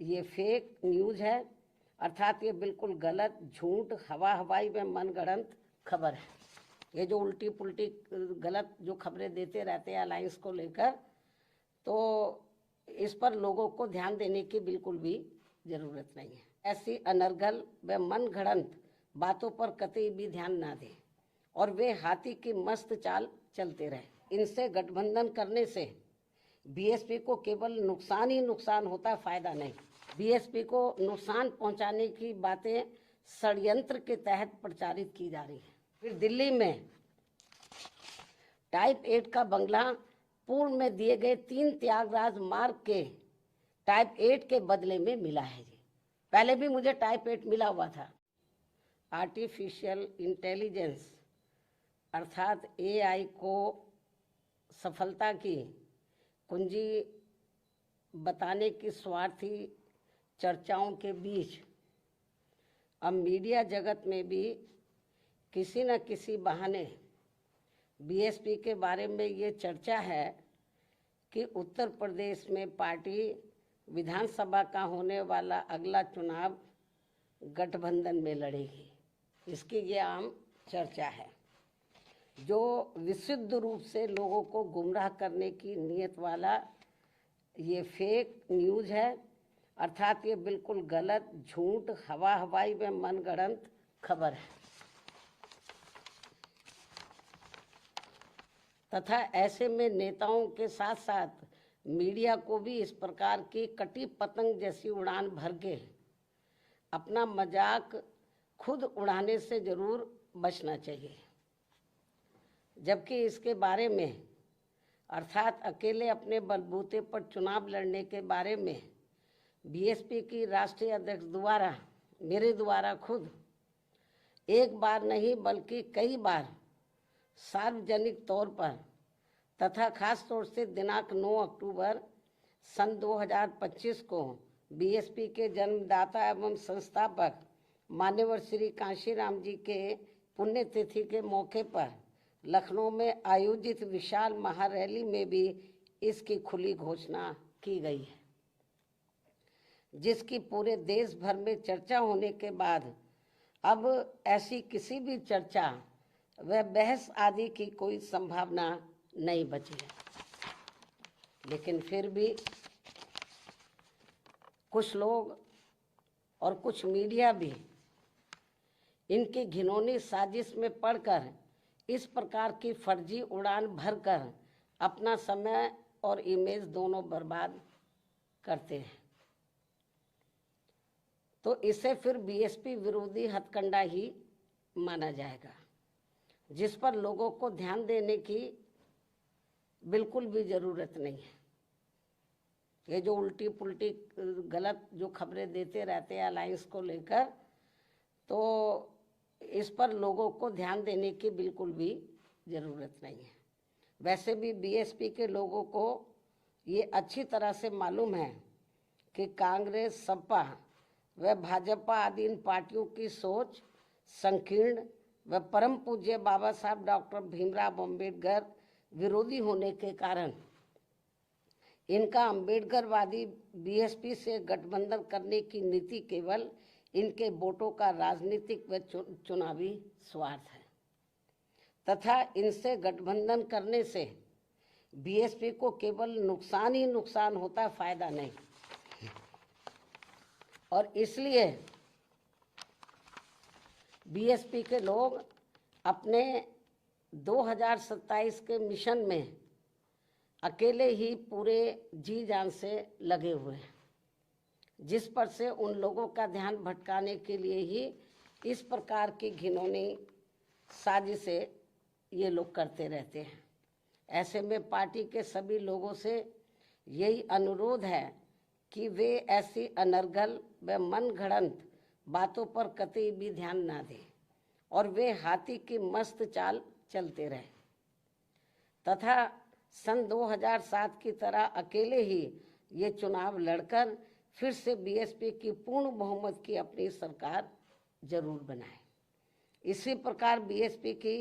ये fake news है, अर्थात ये बिल्कुल गलत, झूठ, हवाई व मनगढ़ंत खबर है। ये जो उल्टी पुल्टी गलत जो खबरें देते रहते हैं अलायंस को लेकर, तो इस पर लोगों को ध्यान देने की बिल्कुल भी ज़रूरत नहीं है। ऐसी अनर्गल व मनगढ़ंत बातों पर कतई भी ध्यान ना दें और वे हाथी की मस्त चाल चलते रहे। इनसे गठबंधन करने से बीएसपी को केवल नुकसान ही नुकसान होता है, फायदा नहीं। बीएसपी को नुकसान पहुंचाने की बातें षड्यंत्र के तहत प्रचारित की जा रही है। फिर दिल्ली में टाइप 8 का बंगला पूर्व में दिए गए 3 त्यागराज मार्ग के टाइप 8 के बदले में मिला है जी। पहले भी मुझे टाइप 8 मिला हुआ था। आर्टिफिशियल इंटेलिजेंस अर्थात एआई को सफलता की कुंजी बताने की स्वार्थी चर्चाओं के बीच अब मीडिया जगत में भी किसी न किसी बहाने बीएसपी के बारे में ये चर्चा है कि उत्तर प्रदेश में पार्टी विधानसभा का होने वाला अगला चुनाव गठबंधन में लड़ेगी। इसकी ये आम चर्चा है, जो विशुद्ध रूप से लोगों को गुमराह करने की नीयत वाला ये फेक न्यूज़ है, अर्थात ये बिल्कुल गलत, झूठ, हवाई व मनगढ़ंत खबर है तथा ऐसे में नेताओं के साथ साथ मीडिया को भी इस प्रकार की कटी पतंग जैसी उड़ान भर के अपना मजाक खुद उड़ाने से जरूर बचना चाहिए। जबकि इसके बारे में अर्थात अकेले अपने बलबूते पर चुनाव लड़ने के बारे में बीएसपी की राष्ट्रीय अध्यक्ष द्वारा मेरे द्वारा खुद एक बार नहीं बल्कि कई बार सार्वजनिक तौर पर तथा खास तौर से दिनांक 9 अक्टूबर सन 2025 को बीएसपी के जन्मदाता एवं संस्थापक मान्यवर श्री कांशीराम जी के पुण्यतिथि के मौके पर लखनऊ में आयोजित विशाल महारैली में भी इसकी खुली घोषणा की गई है, जिसकी पूरे देश भर में चर्चा होने के बाद अब ऐसी किसी भी चर्चा व बहस आदि की कोई संभावना नहीं बची है। लेकिन फिर भी कुछ लोग और कुछ मीडिया भी इनकी घिनौनी साजिश में पड़कर इस प्रकार की फर्जी उड़ान भरकर अपना समय और इमेज दोनों बर्बाद करते हैं, तो इसे फिर बीएसपी विरोधी हथकंडा ही माना जाएगा, जिस पर लोगों को ध्यान देने की बिल्कुल भी ज़रूरत नहीं है। ये जो उल्टी पुल्टी गलत जो खबरें देते रहते हैं अलायंस को लेकर, तो इस पर लोगों को ध्यान देने की बिल्कुल भी ज़रूरत नहीं है। वैसे भी बीएसपी के लोगों को ये अच्छी तरह से मालूम है कि कांग्रेस, सपा व भाजपा आदि इन पार्टियों की सोच संकीर्ण व परम पूज्य बाबा साहब डॉक्टर भीमराव अम्बेडकर विरोधी होने के कारण इनका अम्बेडकरवादी बीएसपी से गठबंधन करने की नीति केवल इनके वोटों का राजनीतिक व चुनावी स्वार्थ है तथा इनसे गठबंधन करने से बीएसपी को केवल नुकसान ही नुकसान होता है, फायदा नहीं। और इसलिए बीएसपी के लोग अपने 2027 के मिशन में अकेले ही पूरे जी जान से लगे हुए हैं, जिस पर से उन लोगों का ध्यान भटकाने के लिए ही इस प्रकार की घिनौनी साजिशें ये लोग करते रहते हैं। ऐसे में पार्टी के सभी लोगों से यही अनुरोध है कि वे ऐसी अनर्गल व मनगढ़ंत बातों पर कतई भी ध्यान ना दें और वे हाथी की मस्त चाल चलते रहें तथा सन 2007 की तरह अकेले ही ये चुनाव लड़कर फिर से बीएसपी की पूर्ण बहुमत की अपनी सरकार जरूर बनाए। इसी प्रकार बीएसपी की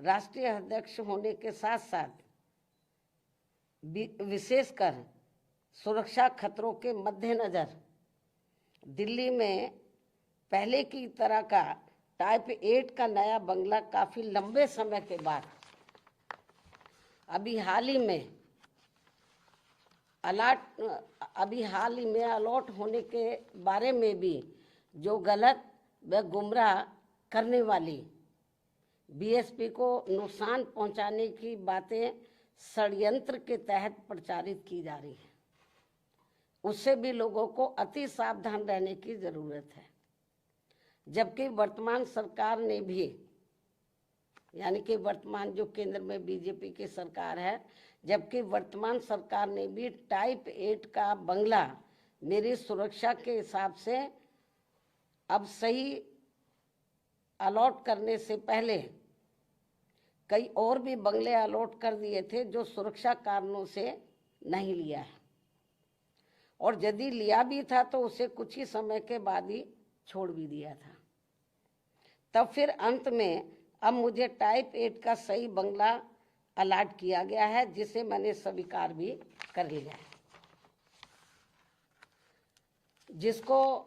राष्ट्रीय अध्यक्ष होने के साथ साथ विशेषकर सुरक्षा खतरों के मद्देनजर दिल्ली में पहले की तरह का टाइप 8 का नया बंगला काफी लंबे समय के बाद अभी हाल ही में अलॉट होने के बारे में भी जो गलत व गुमराह करने वाली बीएसपी को नुकसान पहुंचाने की बातें षड्यंत्र के तहत प्रचारित की जा रही है, उससे भी लोगों को अति सावधान रहने की जरूरत है। जबकि वर्तमान सरकार ने भी, यानी कि वर्तमान जो केंद्र में बीजेपी की सरकार है, जबकि वर्तमान सरकार ने भी टाइप 8 का बंगला मेरी सुरक्षा के हिसाब से अब सही अलॉट करने से पहले कई और भी बंगले अलॉट कर दिए थे जो सुरक्षा कारणों से नहीं लिया है, और यदि लिया भी था तो उसे कुछ ही समय के बाद ही छोड़ भी दिया था। तब फिर अंत में अब मुझे टाइप 8 का सही बंगला अलॉट किया गया है, जिसे मैंने स्वीकार भी कर लिया है। जिसको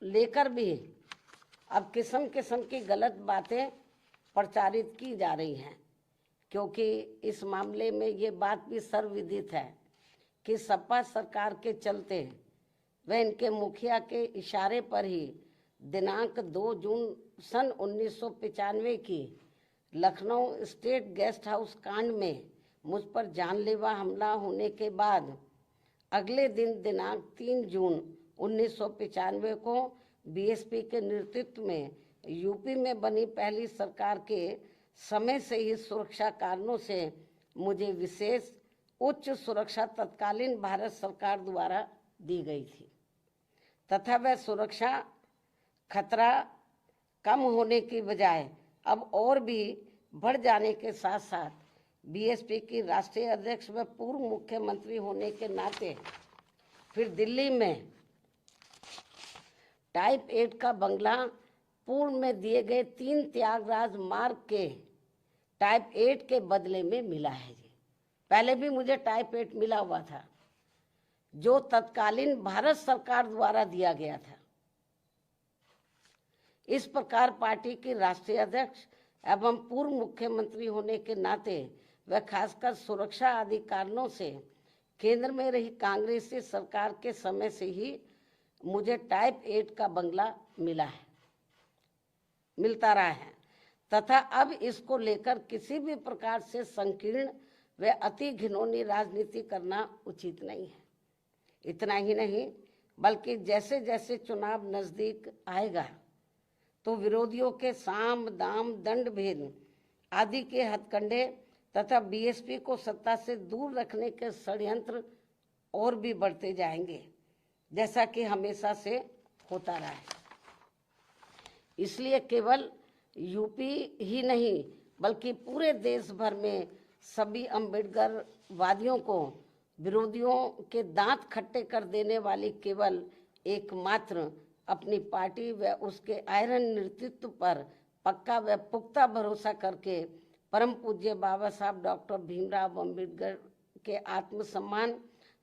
लेकर भी अब किस्म किस्म की गलत बातें प्रचारित की जा रही हैं, क्योंकि इस मामले में ये बात भी सर्वविदित है कि सपा सरकार के चलते व इनके मुखिया के इशारे पर ही दिनांक 2 जून सन 1995 की लखनऊ स्टेट गेस्ट हाउस कांड में मुझ पर जानलेवा हमला होने के बाद अगले दिन दिनांक 3 जून 1995 को बीएसपी के नेतृत्व में यूपी में बनी पहली सरकार के समय से ही सुरक्षा कारणों से मुझे विशेष उच्च सुरक्षा तत्कालीन भारत सरकार द्वारा दी गई थी, तथा वह सुरक्षा खतरा कम होने की बजाय अब और भी बढ़ जाने के साथ साथ बीएसपी की राष्ट्रीय अध्यक्ष व पूर्व मुख्यमंत्री होने के नाते फिर दिल्ली में टाइप 8 का बंगला पूर्व में दिए गए 3 त्यागराज मार्ग के टाइप 8 के बदले में मिला है जी। पहले भी मुझे टाइप 8 मिला हुआ था जो तत्कालीन भारत सरकार द्वारा दिया गया था। इस प्रकार पार्टी की राष्ट्रीय अध्यक्ष एवं पूर्व मुख्यमंत्री होने के नाते व खासकर सुरक्षा आदि कारणों से केंद्र में रही कांग्रेसी सरकार के समय से ही मुझे टाइप 8 का बंगला मिलता रहा है, तथा अब इसको लेकर किसी भी प्रकार से संकीर्ण व अति घिनौनी राजनीति करना उचित नहीं है। इतना ही नहीं बल्कि जैसे जैसे चुनाव नजदीक आएगा तो विरोधियों के साम दाम दंड भेद आदि के हथकंडे तथा बीएसपी को सत्ता से दूर रखने के षड्यंत्र और भी बढ़ते जाएंगे, जैसा कि हमेशा से होता रहा है। इसलिए केवल यूपी ही नहीं बल्कि पूरे देश भर में सभी अम्बेडकर वादियों को विरोधियों के दांत खट्टे कर देने वाली केवल एकमात्र अपनी पार्टी व उसके आयरन नेतृत्व पर पक्का व पुख्ता भरोसा करके परम पूज्य बाबा साहब डॉक्टर भीमराव अम्बेडकर के आत्मसम्मान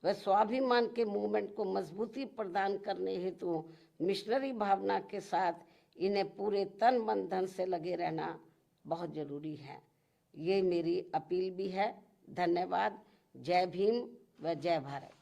व स्वाभिमान के मूवमेंट को मजबूती प्रदान करने हेतु मिशनरी भावना के साथ इन्हें पूरे तन मन धन से लगे रहना बहुत जरूरी है। ये मेरी अपील भी है। धन्यवाद। जय भीम व जय भारत।